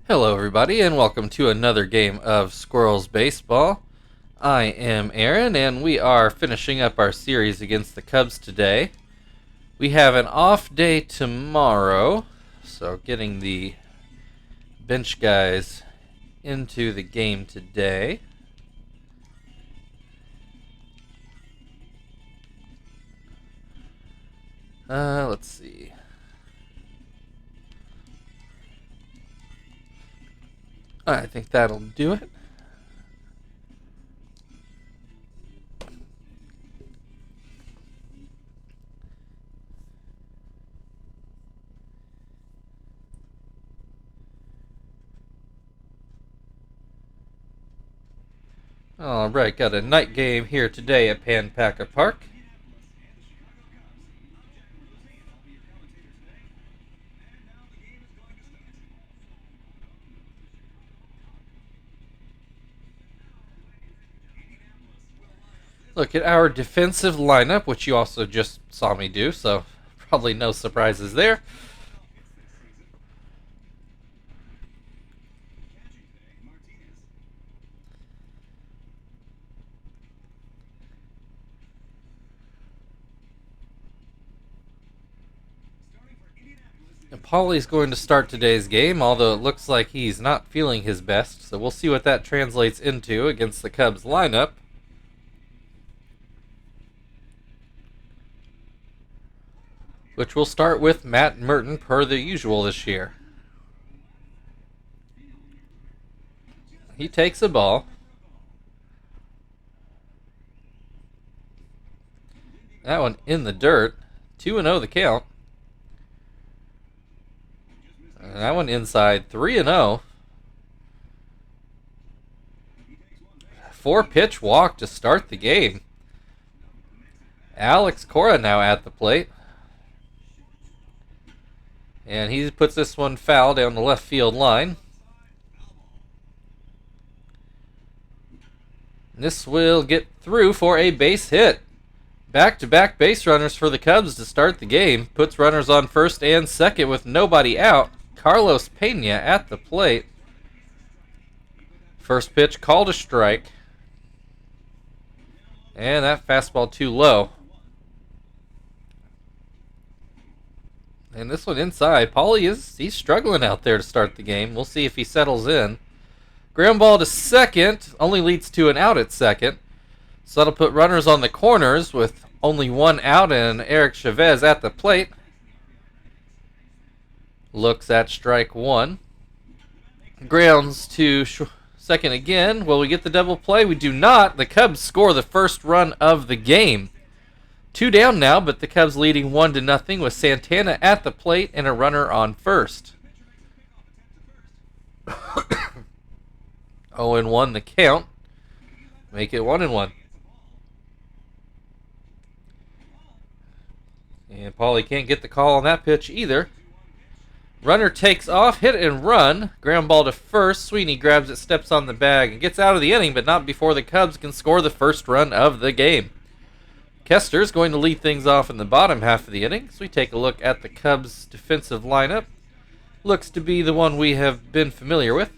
Hello everybody and welcome to another game of Squirrels Baseball. I am Aaron and we are finishing up our series against the Cubs today. We have an off day tomorrow, so getting the bench guys into the game today. Let's see. I think that'll do it. Alright, got a night game here today at Pan-Packer Park. Look at our defensive lineup, which you also just saw me do, so probably no surprises there. And Paulie's going to start today's game, although it looks like he's not feeling his best, so we'll see what that translates into against the Cubs lineup. Which will start with Matt Merton per the usual this year. He takes a ball. That one in the dirt. 2-0 the count. And that one inside. 3-0. 4-pitch walk to start the game. Alex Cora now at the plate. And he puts this one foul down the left field line. This will get through for a base hit. Back-to-back base runners for the Cubs to start the game. Puts runners on first and second with nobody out. Carlos Pena at the plate. First pitch called a strike. And that fastball too low. And this one inside. Paulie he's struggling out there to start the game. We'll see if he settles in. Ground ball to second. Only leads to an out at second. So that'll put runners on the corners with only one out and Eric Chavez at the plate. Looks at strike one. Grounds to second again. Will we get the double play? We do not. The Cubs score the first run of the game. 2 down now, but the Cubs leading 1-0 with Santana at the plate and a runner on first. 0-1 the count. Make it 1-1. And Paulie can't get the call on that pitch either. Runner takes off, hit and run. Ground ball to first. Sweeney grabs it, steps on the bag, and gets out of the inning, but not before the Cubs can score the first run of the game. Kester's going to lead things off in the bottom half of the inning. So we take a look at the Cubs' defensive lineup. Looks to be the one we have been familiar with.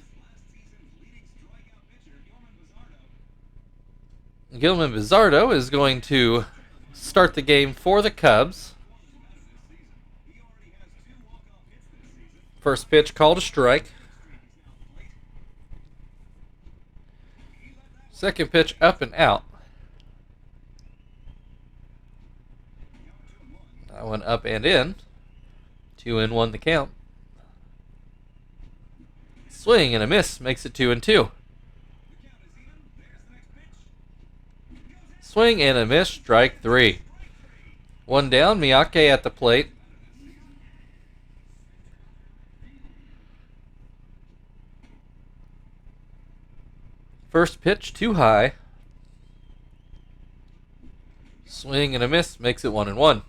Gilman Bizzardo is going to start the game for the Cubs. First pitch called a strike. Second pitch up and out. That one up and in. 2-1 the count. Swing and a miss makes it 2-2. Swing and a miss, strike 3. 1 down, Miyake at the plate. First pitch too high. Swing and a miss makes it 1-1.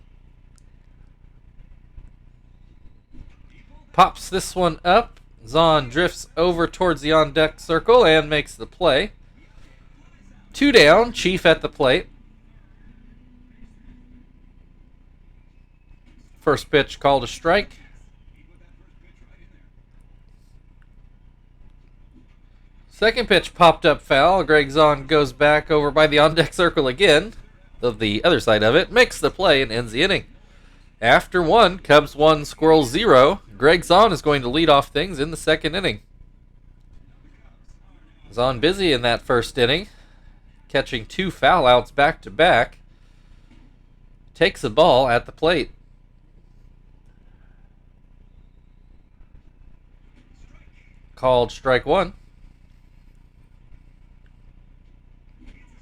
Pops this one up. Zahn drifts over towards the on-deck circle and makes the play. 2 down, Chief at the plate. First pitch called a strike. Second pitch popped up foul. Greg Zahn goes back over by the on-deck circle again. The other side of it, makes the play and ends the inning. After 1, Cubs 1, Squirrels 0. Greg Zahn is going to lead off things in the second inning. Zahn busy in that first inning, catching 2 foul outs back to back. Takes a ball at the plate. Called strike 1.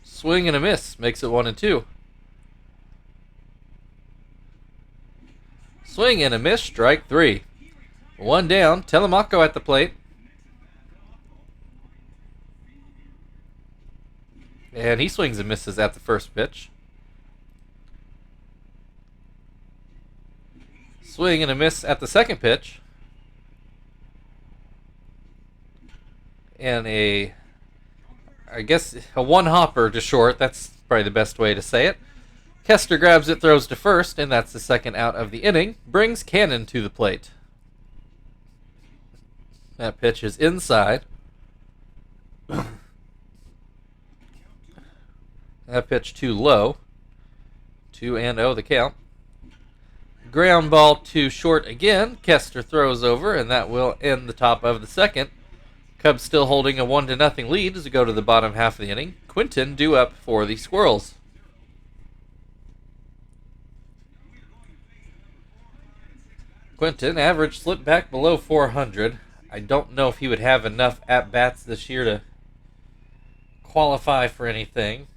Swing and a miss, makes it 1-2. Swing and a miss, strike 3. 1 down, Telemaco at the plate. And he swings and misses at the first pitch. Swing and a miss at the second pitch. And I guess a one-hopper to short. That's probably the best way to say it. Kester grabs it, throws to first, and that's the second out of the inning. Brings Cannon to the plate. That pitch is inside. That pitch too low. 2-0 the count. Ground ball to short again. Kester throws over, and that will end the top of the second. Cubs still holding a 1-0 lead as we go to the bottom half of the inning. Quinton due up for the Squirrels. Quinton, average slipped back below 400. I don't know if he would have enough at-bats this year to qualify for anything.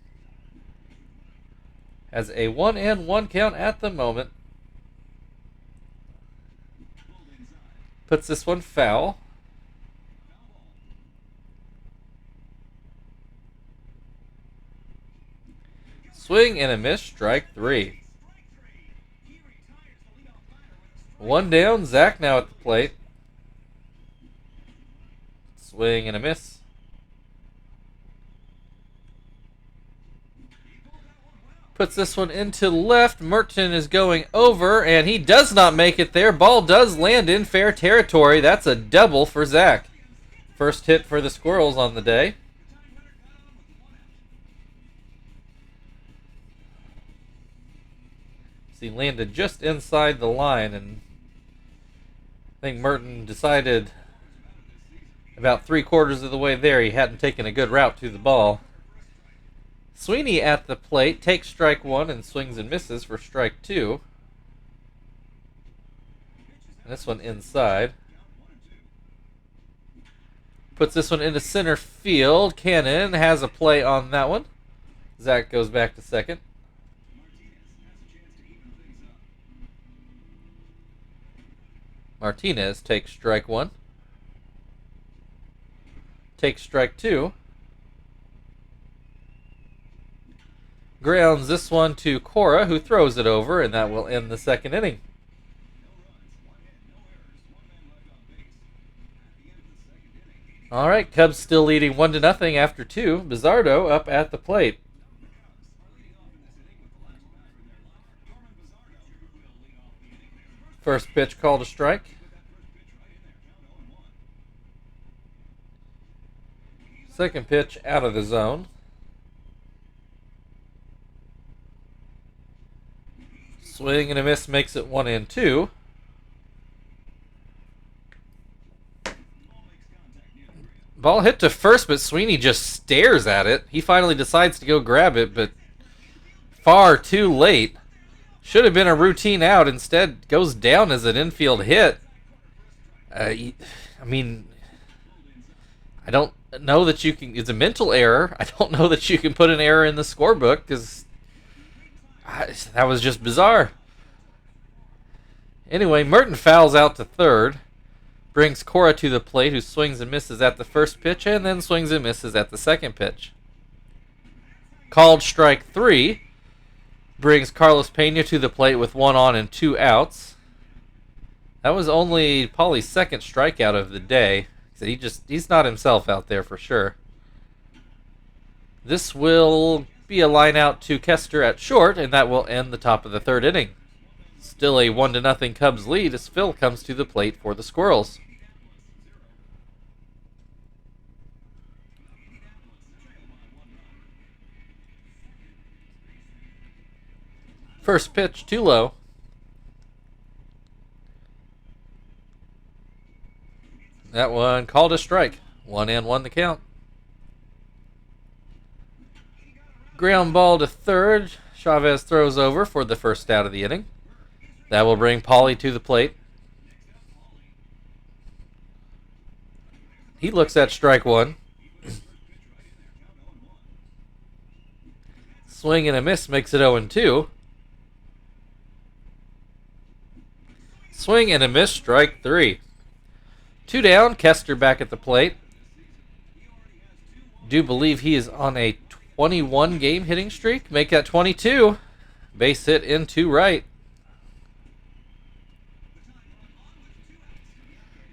Has a 1-1 count at the moment. Puts this one foul. Swing and a miss, strike 3. 1 down, Zach now at the plate. Swing and a miss. Puts this one into left. Merton is going over, and he does not make it there. Ball does land in fair territory. That's a double for Zach. First hit for the Squirrels on the day. He landed just inside the line, and I think Merton decided about 3/4 of the way there he hadn't taken a good route to the ball. Sweeney at the plate takes strike 1 and swings and misses for strike 2. And this one inside. Puts this one into center field. Cannon has a play on that one. Zach goes back to second. Martinez takes strike 1. Takes strike 2. Grounds this one to Cora, who throws it over, and that will end the second inning. All right, Cubs still leading 1-0 after 2. Bizzardo up at the plate. First pitch called a strike. Second pitch out of the zone. Swing and a miss makes it 1-2. Ball hit to first, but Sweeney just stares at it. He finally decides to go grab it, but far too late. Should have been a routine out. Instead, goes down as an infield hit. I mean, I don't know that you can... It's a mental error. I don't know that you can put an error in the scorebook because that was just bizarre. Anyway, Merton fouls out to third. Brings Cora to the plate, who swings and misses at the first pitch and then swings and misses at the second pitch. Called strike 3. Brings Carlos Pena to the plate with 1 on and 2 outs. That was only Paulie's second strikeout of the day. So he's not himself out there for sure. This will be a line out to Kester at short, and that will end the top of the third inning. Still a 1-0 Cubs lead as Phil comes to the plate for the Squirrels. First pitch, too low. That one called a strike. 1-1 the count. Ground ball to third. Chavez throws over for the first out of the inning. That will bring Pauly to the plate. He looks at strike one. Swing and a miss makes it 0-2. Swing and a miss, strike three. 2 down, Kester back at the plate. Do believe he is on a 21 game hitting streak. Make that 22. Base hit into right.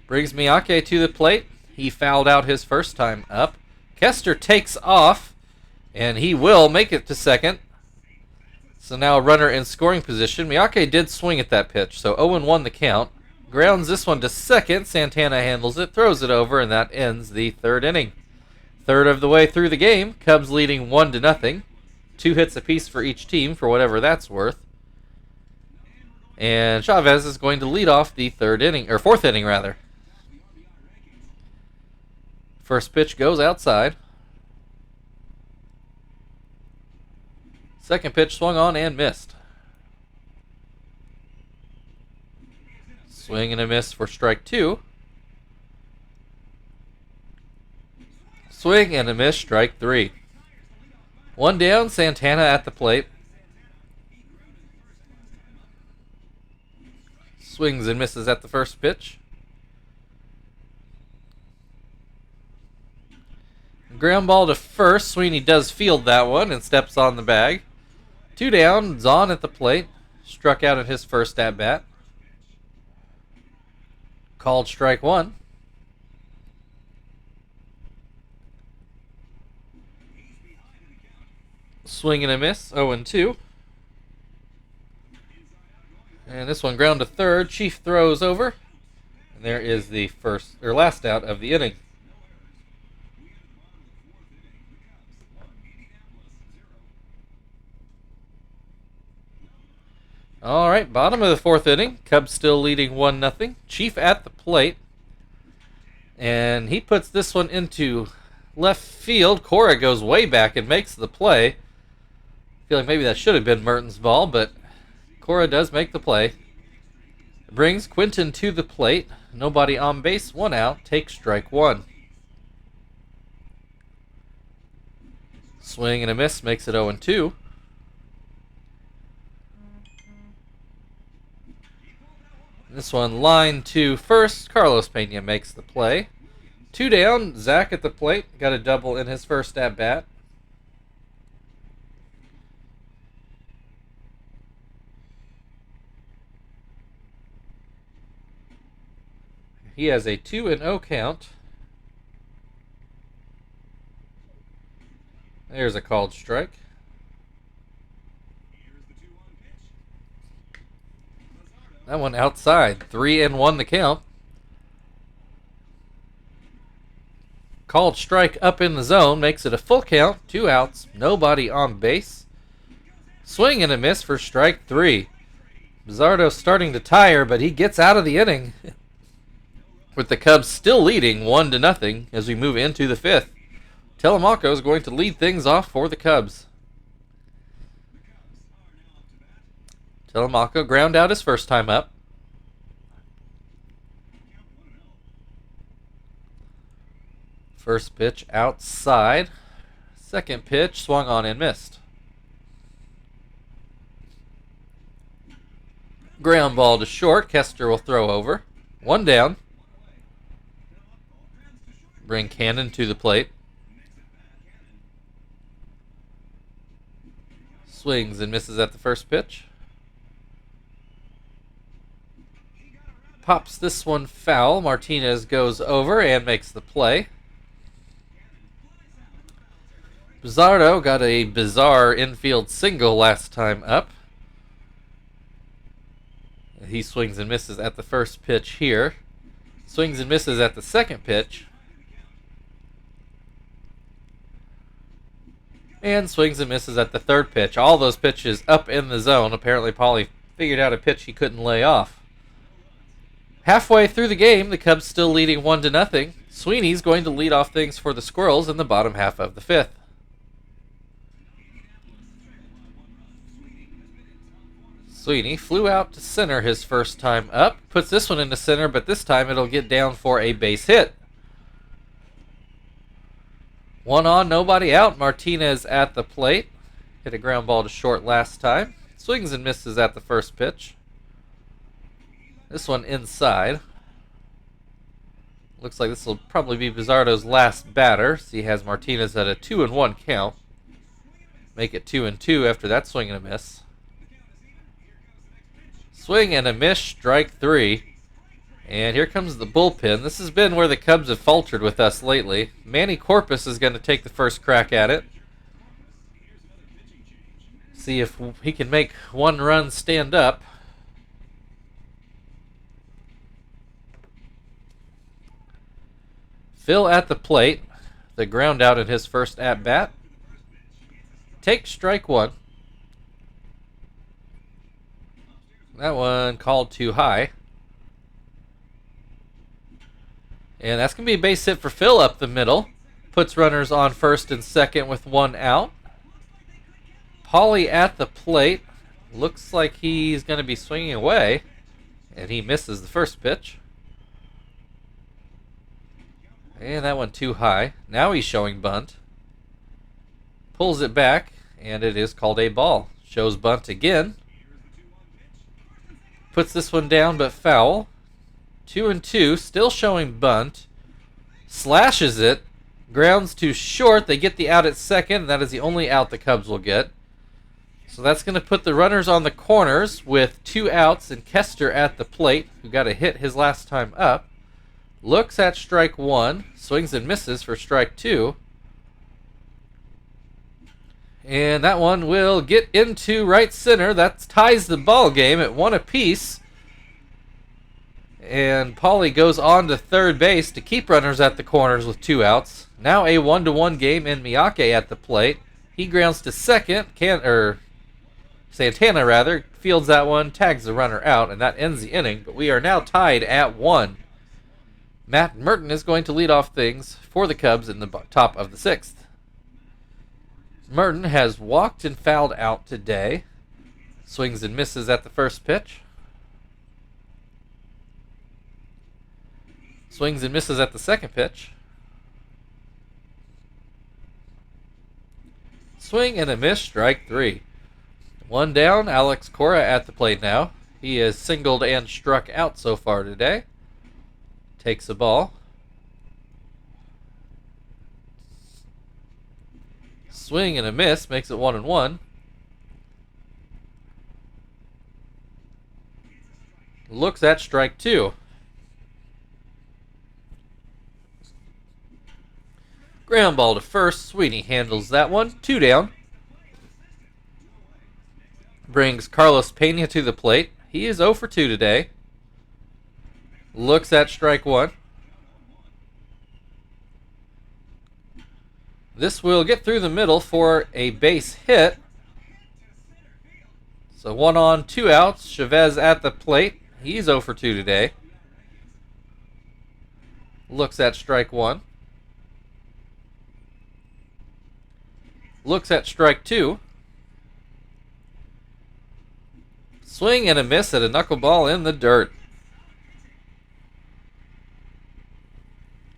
Brings Miyake to the plate. He fouled out his first time up. Kester takes off, and he will make it to second. So now a runner in scoring position. Miyake did swing at that pitch, so 0-1 the count. Grounds this one to second. Santana handles it, throws it over, and that ends the third inning. Third of the way through the game. Cubs leading 1-0. 2 hits apiece for each team, for whatever that's worth. And Chavez is going to lead off the fourth inning rather. First pitch goes outside. Second pitch swung on and missed. Swing and a miss for strike two. Swing and a miss, strike three. 1 down, Santana at the plate. Swings and misses at the first pitch. Ground ball to first. Sweeney does field that one and steps on the bag. 2 down, Zahn at the plate. Struck out in his first at-bat. Called strike one. Swing and a miss, 0-2. And this one ground to third. Chief throws over. And there is the last out of the inning. All right, bottom of the fourth inning. Cubs still leading 1-0. Chief at the plate. And he puts this one into left field. Cora goes way back and makes the play. I feel like maybe that should have been Merton's ball, but Cora does make the play. Brings Quinton to the plate. Nobody on base, 1 out. Takes strike one. Swing and a miss makes it 0-2. This one line to first. Carlos Pena makes the play. 2 down. Zach at the plate. Got a double in his first at-bat. He has a 2-0 count. There's a called strike. That one outside. 3-1 the count. Called strike up in the zone. Makes it a full count. 2 outs. Nobody on base. Swing and a miss for strike 3. Bizzardo starting to tire, but he gets out of the inning. With the Cubs still leading 1-0 as we move into the 5th. Telemaco is going to lead things off for the Cubs. Telemaco ground out his first time up. First pitch outside. Second pitch swung on and missed. Ground ball to short. Kester will throw over. 1 down. Bring Cannon to the plate. Swings and misses at the first pitch. Pops this one foul. Martinez goes over and makes the play. Bizzardo got a bizarre infield single last time up. He swings and misses at the first pitch here. Swings and misses at the second pitch. And swings and misses at the third pitch. All those pitches up in the zone. Apparently, Paulie figured out a pitch he couldn't lay off. Halfway through the game, the Cubs still leading 1-0. Sweeney's going to lead off things for the Squirrels in the bottom half of the fifth. Sweeney flew out to center his first time up. Puts this one into center, but this time it'll get down for a base hit. 1 on, nobody out. Martinez at the plate. Hit a ground ball to short last time. Swings and misses at the first pitch. This one inside. Looks like this will probably be Bizzardo's last batter. So he has Martinez at a 2-1 count. Make it 2-2 after that swing and a miss. Swing and a miss, strike 3. And here comes the bullpen. This has been where the Cubs have faltered with us lately. Manny Corpus is going to take the first crack at it. See if he can make one run stand up. Phil at the plate. The ground out in his first at-bat. Take strike 1. That one called too high. And that's going to be a base hit for Phil up the middle. Puts runners on first and second with 1 out. Paulie at the plate. Looks like he's going to be swinging away. And he misses the first pitch. And that one too high. Now he's showing bunt. Pulls it back. And it is called a ball. Shows bunt again. Puts this one down but foul. 2-2, still showing bunt. Slashes it. Grounds to short. They get the out at second. That is the only out the Cubs will get. So that's going to put the runners on the corners with 2 outs and Kester at the plate, who got a hit his last time up. Looks at strike 1. Swings and misses for strike 2. And that one will get into right center. That ties the ball game at 1 apiece. And Paulie goes on to third base to keep runners at the corners with 2 outs. Now a 1-1 game in Miyake at the plate. He grounds to second. Santana rather fields that one, tags the runner out, and that ends the inning. But we are now tied at 1. Matt Merton is going to lead off things for the Cubs in the top of the 6th. Merton has walked and fouled out today. Swings and misses at the first pitch. Swings and misses at the second pitch. Swing and a miss, strike 3. 1 down, Alex Cora at the plate now. He has singled and struck out so far today. Takes the ball. Swing and a miss, makes it 1-1. Looks at strike 2. Ground ball to first. Sweeney handles that one. 2 down. Brings Carlos Pena to the plate. He is 0 for 2 today. Looks at strike 1. This will get through the middle for a base hit. So 1 on, 2 outs. Chavez at the plate. He's 0 for 2 today. Looks at strike 1. Looks at strike 2. Swing and a miss at a knuckleball in the dirt.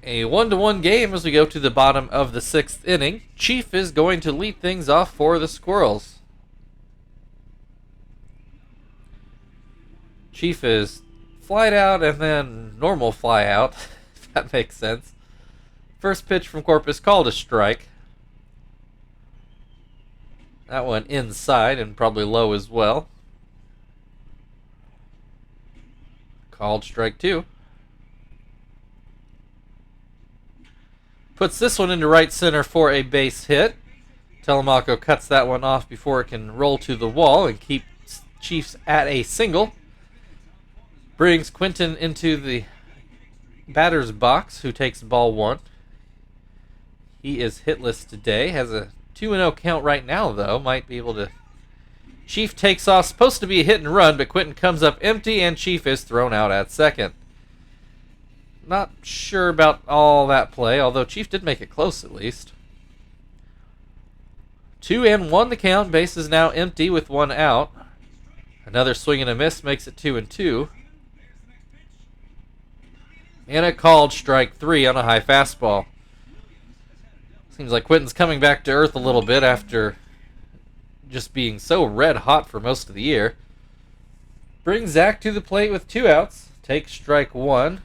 A 1-1 game as we go to the bottom of the 6th inning. Chief is going to lead things off for the Squirrels. Chief is flied out and then normal fly out, if that makes sense. First pitch from Corpus called a strike. That one inside and probably low as well. Called strike 2. Puts this one into right center for a base hit. Telemaco cuts that one off before it can roll to the wall and keeps Chiefs at a single. Brings Quinton into the batter's box, who takes ball 1. He is hitless today, has a 2-0 count right now, though. Might be able to... Chief takes off. Supposed to be a hit and run, but Quentin comes up empty, and Chief is thrown out at second. Not sure about all that play, although Chief did make it close at least. 2-1 the count. Base is now empty with 1 out. Another swing and a miss makes it 2-2. And a called strike 3 on a high fastball. Seems like Quentin's coming back to earth a little bit after just being so red hot for most of the year. Brings Zach to the plate with 2 outs. Takes strike 1.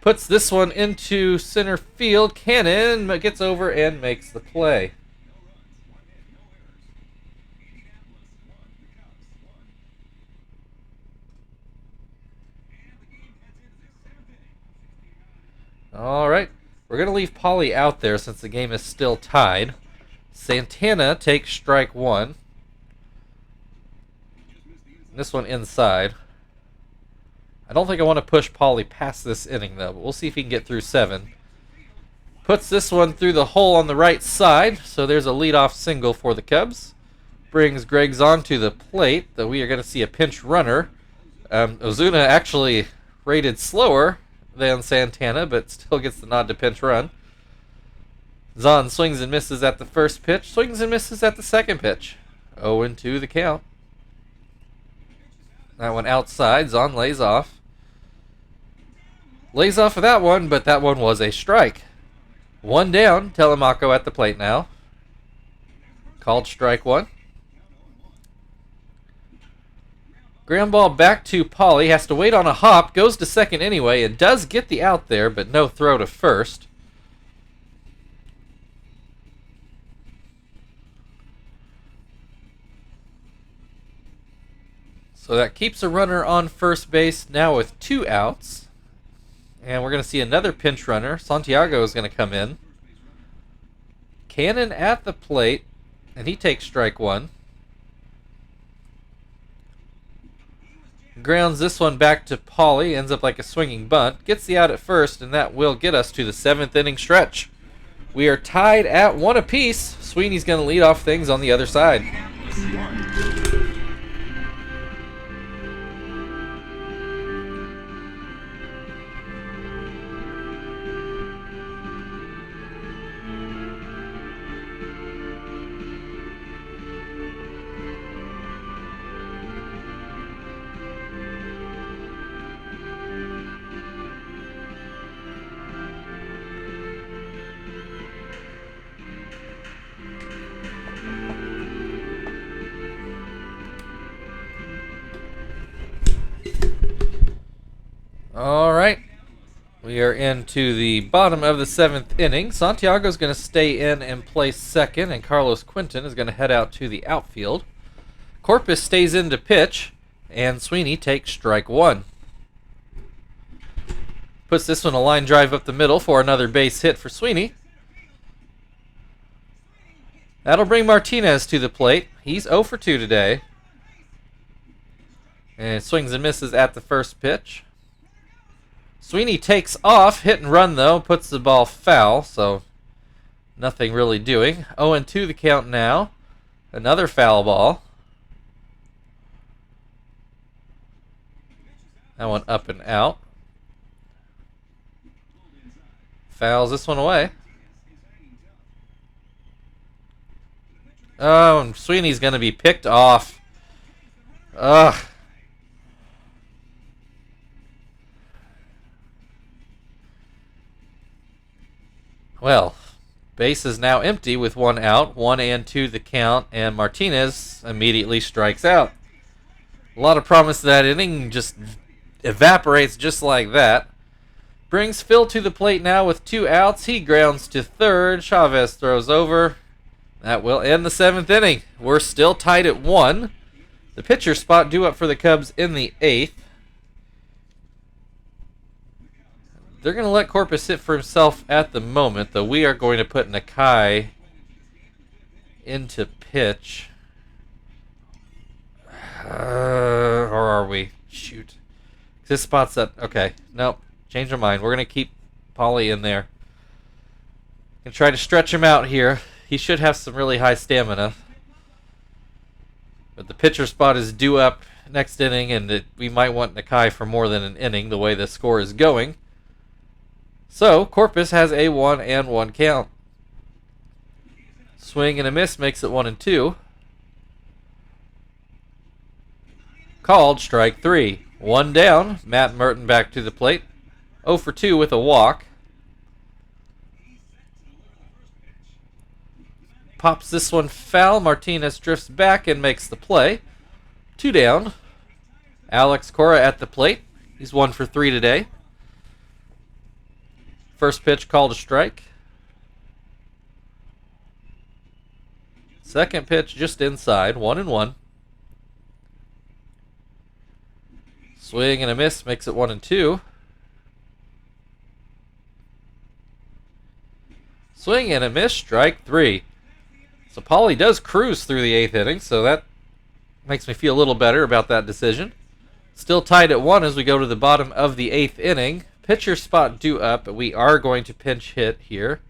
Puts this one into center field. Cannon gets over and makes the play. Alright, we're going to leave Pauly out there since the game is still tied. Santana takes strike 1. This one inside. I don't think I want to push Pauly past this inning, though, but we'll see if he can get through 7. Puts this one through the hole on the right side, so there's a leadoff single for the Cubs. Brings Greg Zahn to the plate, though we are going to see a pinch runner. Ozuna actually rated slower than Santana, but still gets the nod to pinch run. Zahn swings and misses at the first pitch, swings and misses at the second pitch. 0-2 the count. That one outside, Zahn lays off. Lays off of that one, but that one was a strike. 1 down, Telemaco at the plate now. Called strike 1. Ground ball back to Pauly. Has to wait on a hop. Goes to second anyway. And does get the out there, but no throw to first. So that keeps a runner on first base now with 2 outs. And we're going to see another pinch runner. Santiago is going to come in. Cannon at the plate. And he takes strike 1. Grounds this one back to Pauly. Ends up like a swinging bunt. Gets the out at first, and that will get us to the 7th inning stretch. We are tied at 1 apiece. Sweeney's going to lead off things on the other side. Alright, we are into the bottom of the 7th inning. Santiago's going to stay in and play second, and Carlos Quentin is going to head out to the outfield. Corpus stays in to pitch, and Sweeney takes strike 1. Puts this one a line drive up the middle for another base hit for Sweeney. That'll bring Martinez to the plate. He's 0 for 2 today. And swings and misses at the first pitch. Sweeney takes off, hit and run though, puts the ball foul, so nothing really doing. 0-2 the count now. Another foul ball. That one up and out. Fouls this one away. Oh, and Sweeney's going to be picked off. Ugh. Well, base is now empty with 1 out, 1-2 the count, and Martinez immediately strikes out. A lot of promise that inning just evaporates just like that. Brings Phil to the plate now with 2 outs. He grounds to third. Chavez throws over. That will end the 7th inning. We're still tied at 1. The pitcher spot due up for the Cubs in the 8th. They're going to let Corpus hit for himself at the moment, though we are going to put Nakai into pitch. Or are we? Shoot. This spot's up. Okay. Nope. Change our mind. We're going to keep Pauly in there. And try to stretch him out here. he should have some really high stamina. But the pitcher spot is due up next inning, and we might want Nakai for more than an inning the way the score is going. So, Corpus has a 1-1 count. Swing and a miss makes it 1-2. Called strike 3. 1 down. Matt Merton back to the plate. 0 for 2 with a walk. Pops this one foul. Martinez drifts back and makes the play. 2 down. Alex Cora at the plate. He's 1 for 3 today. First pitch called a strike. Second pitch just inside. 1-1. Swing and a miss makes it 1-2. Swing and a miss, strike 3. So Paulie does cruise through the 8th inning, so that makes me feel a little better about that decision. Still tied at 1 as we go to the bottom of the 8th inning. Pitcher spot due up, but we are going to pinch hit here.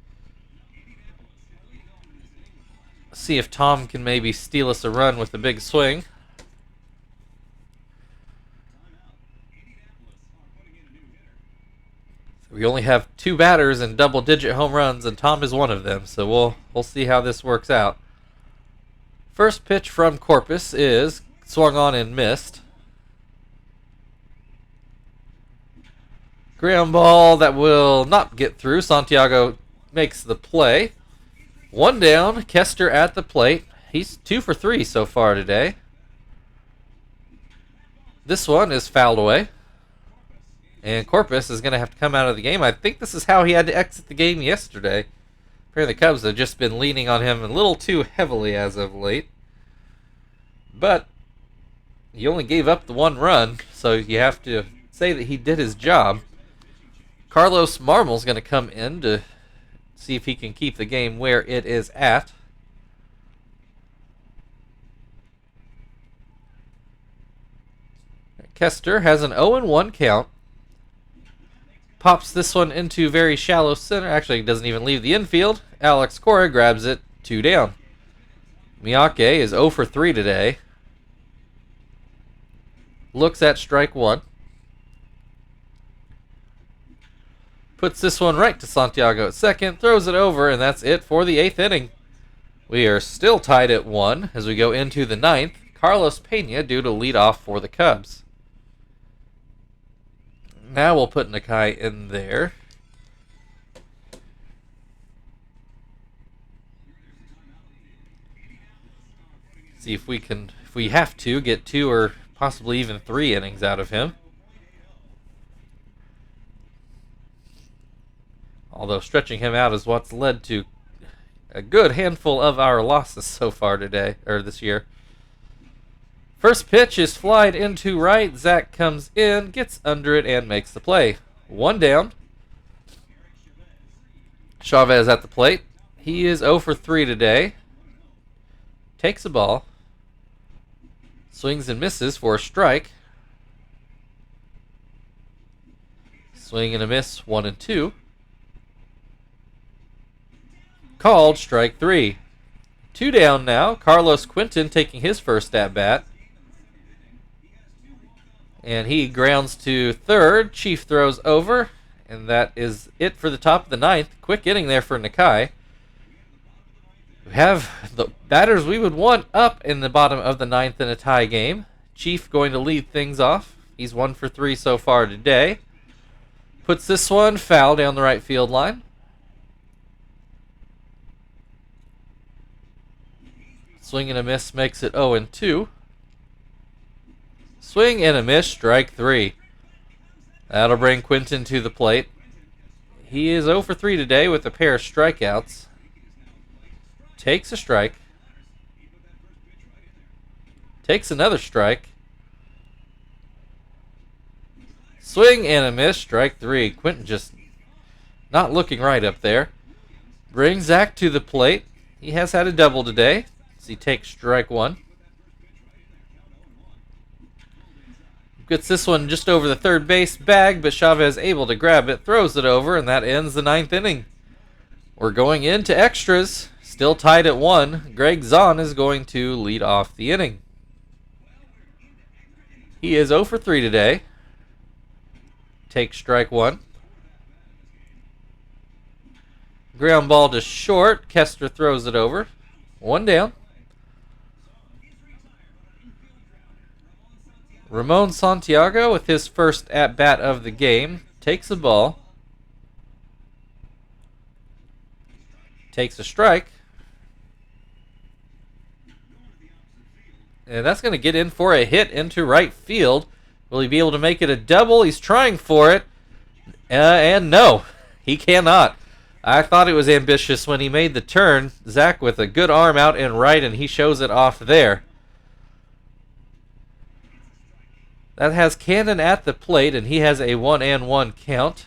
See if Tom can maybe steal us a run with a big swing. We only have 2 batters and double-digit home runs, and Tom is one of them, so we'll see how this works out. First pitch from Corpus is swung on and missed. Ground ball that will not get through. Santiago makes the play. 1 down. Kester at the plate. He's 2 for 3 so far today. This one is fouled away. And Corpus is going to have to come out of the game. I think this is how he had to exit the game yesterday. Apparently the Cubs have just been leaning on him a little too heavily as of late. But he only gave up the 1 run, so you have to say that he did his job. Carlos Marmel's going to come in to see if he can keep the game where it is at. Kester has an 0-1 count. Pops this one into very shallow center. Actually, he doesn't even leave the infield. Alex Cora grabs it. 2 down. Miyake is 0 for 3 today. Looks at strike 1. Puts this one right to Santiago at second. Throws it over, and that's it for the 8th inning. We are still tied at 1 as we go into the 9th. Carlos Pena due to lead off for the Cubs. Now we'll put Nakai in there. See if we can, if we have to, get 2 or possibly even 3 innings out of him. Although stretching him out is what's led to a good handful of our losses so far today, or this year. First pitch is flied into right. Zach comes in, gets under it, and makes the play. 1 down. Chavez at the plate. He is 0 for 3 today. Takes a ball. Swings and misses for a strike. Swing and a miss, 1-2. Called strike 3. 2 down now. Carlos Quinton taking his first at bat. And he grounds to third. Chief throws over. And that is it for the top of the 9th. Quick inning there for Nakai. We have the batters we would want up in the bottom of the 9th in a tie game. Chief going to lead things off. He's 1 for 3 so far today. Puts this one foul down the right field line. Swing and a miss makes it 0-2. Swing and a miss, strike 3. That'll bring Quinton to the plate. He is 0 for 3 today with a pair of strikeouts. Takes a strike. Takes another strike. Swing and a miss, strike 3. Quinton just not looking right up there. Brings Zach to the plate. He has had a double today. As he takes strike 1. Gets this one just over the third base bag, but Chavez able to grab it, throws it over, and that ends the 9th inning. We're going into extras. Still tied at 1. Greg Zahn is going to lead off the inning. He is 0 for 3 today. Take strike 1. Ground ball to short. Kester throws it over. 1 down. Ramon Santiago, with his first at-bat of the game, takes a ball. Takes a strike. And that's going to get in for a hit into right field. Will he be able to make it a double? He's trying for it. And no, he cannot. I thought it was ambitious when he made the turn. Zach with a good arm out in right, and he shows it off there. That has Cannon at the plate, and he has a 1-1 count.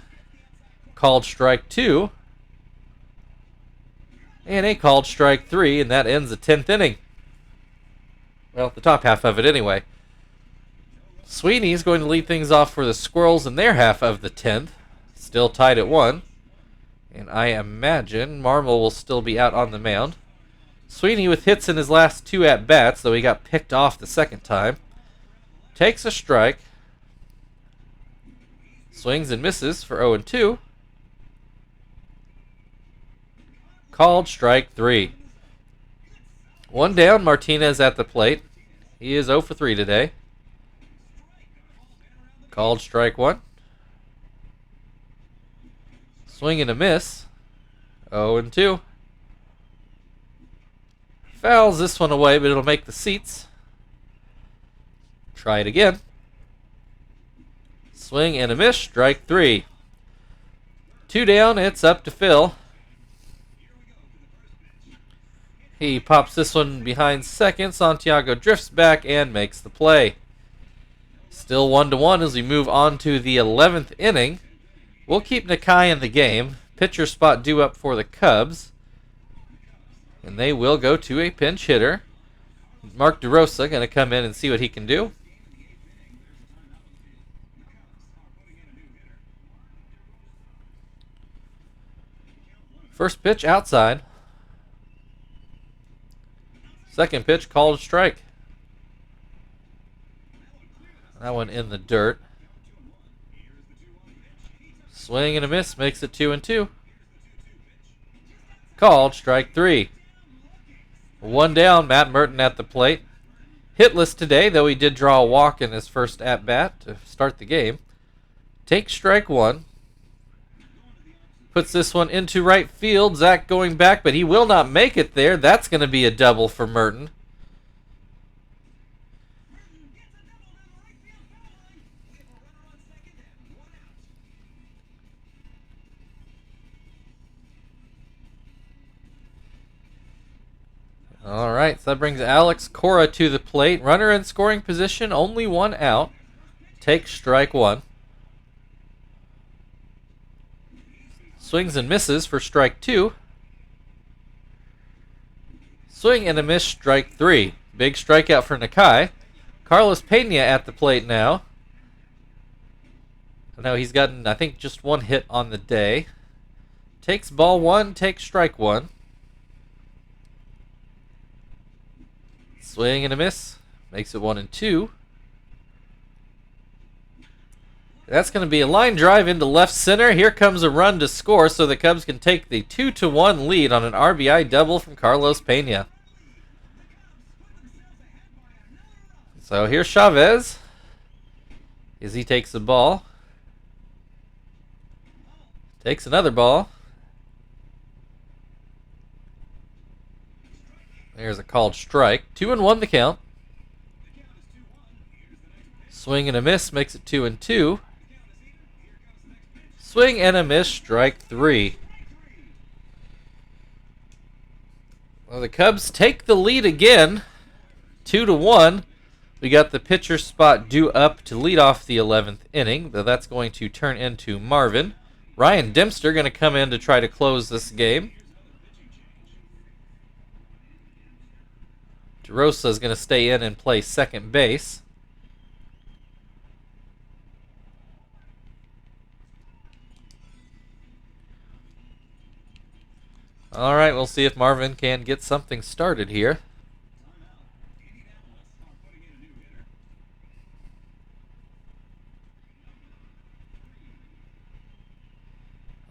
Called strike 2. And a called strike 3, and that ends the 10th inning. Well, the top half of it anyway. Sweeney's going to lead things off for the Squirrels in their half of the 10th. Still tied at 1. And I imagine Marmol will still be out on the mound. Sweeney with hits in his last 2 at-bats, though he got picked off the second time. Takes a strike. Swings and misses for 0-2. Called strike 3. 1 down, Martinez at the plate. He is 0 for 3 today. Called strike 1. Swing and a miss. 0-2. Fouls this one away, but it'll make the seats. Try it again. Swing and a miss. Strike 3. 2 down. It's up to Phil. He pops this one behind second. Santiago drifts back and makes the play. Still 1-1 as we move on to the 11th inning. We'll keep Nakai in the game. Pitcher spot due up for the Cubs. And they will go to a pinch hitter. Mark DeRosa going to come in and see what he can do. First pitch outside. Second pitch called a strike. That one in the dirt. Swing and a miss makes it 2-2. Called strike 3. 1 down, Matt Merton at the plate. Hitless today, though he did draw a walk in his first at-bat to start the game. Takes strike 1. Puts this one into right field. Zach going back, but he will not make it there. That's going to be a double for Merton. All right, so that brings Alex Cora to the plate. Runner in scoring position, only 1 out. Takes strike 1. Swings and misses for strike 2. Swing and a miss, strike 3. Big strikeout for Nakai. Carlos Pena at the plate now. Now he's gotten, I think, just 1 hit on the day. Takes ball 1, takes strike 1. Swing and a miss. Makes it 1-2. That's going to be a line drive into left center. Here comes a run to score so the Cubs can take the 2-1 lead on an RBI double from Carlos Pena. So here's Chavez as he takes the ball. Takes another ball. There's a called strike. 2-1 the count. Swing and a miss makes it 2-2. Swing and a miss, strike 3. Well, the Cubs take the lead again, 2-1. We got the pitcher spot due up to lead off the 11th inning, but that's going to turn into Marvin. Ryan Dempster going to come in to try to close this game. DeRosa is going to stay in and play second base. All right, we'll see if Marvin can get something started here.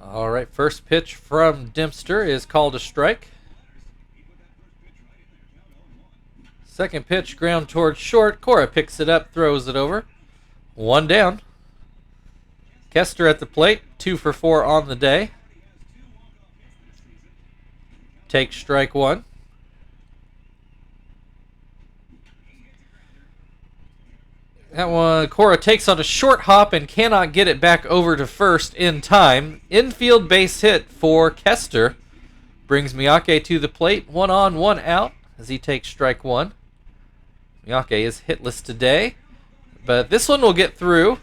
All right, first pitch from Dempster is called a strike. Second pitch, ground towards short. Cora picks it up, throws it over. 1 down. Kester at the plate, 2 for 4 on the day. Takes strike 1. That one, Cora takes on a short hop and cannot get it back over to first in time. Infield base hit for Kester. Brings Miyake to the plate, 1 on, 1 out as he takes strike 1. Miyake is hitless today, but this one will get through.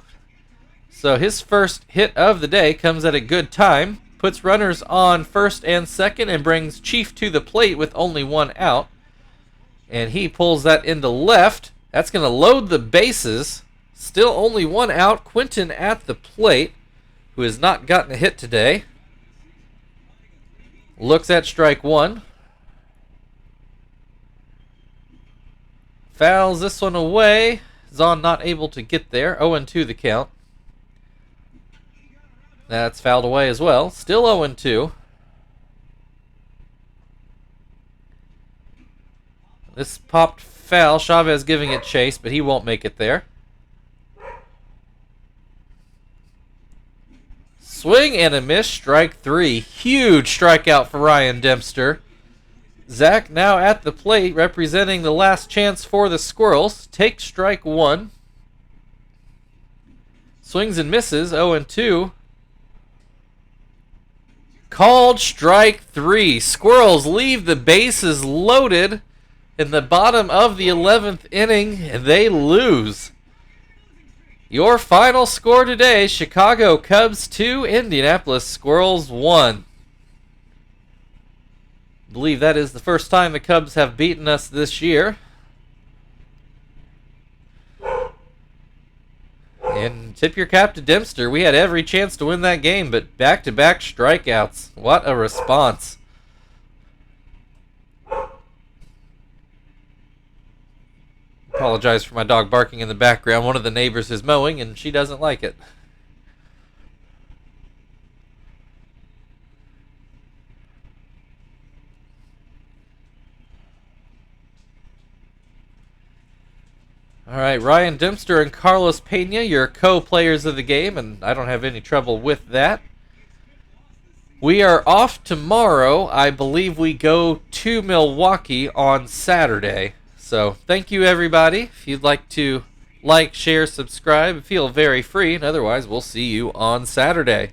So his first hit of the day comes at a good time. Puts runners on first and second and brings Chief to the plate with only 1 out. And he pulls that into left. That's going to load the bases. Still only 1 out. Quinton at the plate, who has not gotten a hit today. Looks at strike 1. Fouls this one away. Zahn not able to get there. 0-2 the count. That's fouled away as well. Still 0-2. This popped foul. Chavez giving it chase, but he won't make it there. Swing and a miss. Strike 3. Huge strikeout for Ryan Dempster. Zach now at the plate representing the last chance for the Squirrels. Takes strike 1. Swings and misses. 0-2. Called strike 3. Squirrels leave the bases loaded in the bottom of the 11th inning, and they lose. Your final score today, Chicago Cubs 2, Indianapolis Squirrels 1. I believe that is the first time the Cubs have beaten us this year. And tip your cap to Dempster. We had every chance to win that game, but back-to-back strikeouts. What a response. Apologize for my dog barking in the background. One of the neighbors is mowing, and she doesn't like it. All right, Ryan Dempster and Carlos Pena, your co-players of the game, and I don't have any trouble with that. We are off tomorrow. I believe we go to Milwaukee on Saturday. So thank you, everybody. If you'd like to like, share, subscribe, feel very free. And otherwise, we'll see you on Saturday.